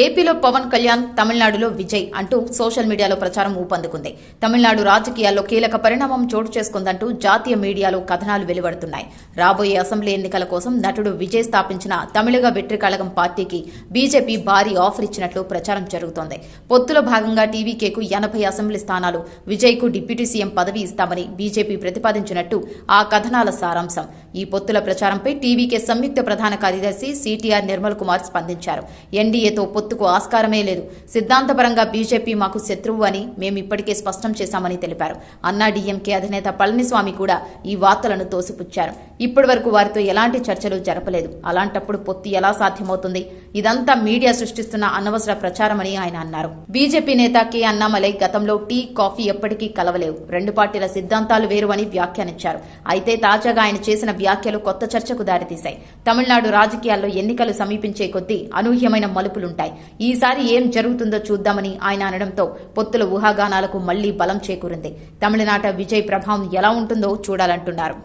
ఏపీలో పవన్ కళ్యాణ్, తమిళనాడులో విజయ్ అంటూ సోషల్ మీడియాలో ప్రచారం ఊపందుకుంది. తమిళనాడు రాజకీయాల్లో కీలక పరిణామం చోటు చేసుకుందంటూ జాతీయ మీడియాలో కథనాలు వెలువడుతున్నాయి. రాబోయే అసెంబ్లీ ఎన్నికల కోసం నటుడు విజయ్ స్థాపించిన తమిళగ వెట్రి కళగం పార్టీకి బీజేపీ భారీ ఆఫర్ ఇచ్చినట్లు ప్రచారం జరుగుతోంది. పొత్తులో భాగంగా టీవీకేకు 80 అసెంబ్లీ స్థానాలు, విజయ్కు డిప్యూటీ సీఎం పదవి ఇస్తామని బీజేపీ ప్రతిపాదించినట్టు ఆ కథనాల సారాంశం. ఈ పొత్తుల ప్రచారంపై టీవీకే సంయుక్త ప్రధాన కార్యదర్శి సిటిఆర్ నిర్మల్ కుమార్ స్పందించారు. ఎన్డీఏతో పొత్తుకు ఆస్కారమే లేదు. సిద్ధాంతపరంగా బీజేపీ మాకు శత్రువు అని మేము ఇప్పటికే స్పష్టం చేశామని తెలిపారు. అన్నా డీఎంకే అధినేత పళనిస్వామి కూడా ఈ వార్తలను తోసిపుచ్చారు. ఇప్పటి వరకు వారితో ఎలాంటి చర్చలు జరపలేదు. అలాంటప్పుడు పొత్తు ఎలా సాధ్యమవుతుంది? ఇదంతా మీడియా సృష్టిస్తున్న అనవసర ప్రచారమని ఆయన అన్నారు. బీజేపీ నేత కె అన్నామలై గతంలో టీ, కాఫీ ఎప్పటికీ కలవలేవు, రెండు పార్టీల సిద్ధాంతాలు వేరు అని వ్యాఖ్యానించారు. అయితే తాజాగా ఆయన చేసిన వ్యాఖ్యలు కొత్త చర్చకు దారితీశాయి. తమిళనాడు రాజకీయాల్లో ఎన్నికలు సమీపించే కొద్దీ అనూహ్యమైన మలుపులుంటాయి. ఈసారి ఏం జరుగుతుందో చూద్దామని ఆయన అనడంతో పొత్తుల ఊహాగానాలకు మళ్లీ బలం చేకూరింది. తమిళనాట విజయ్ ప్రభావం ఎలా ఉంటుందో చూడాలంటున్నారు.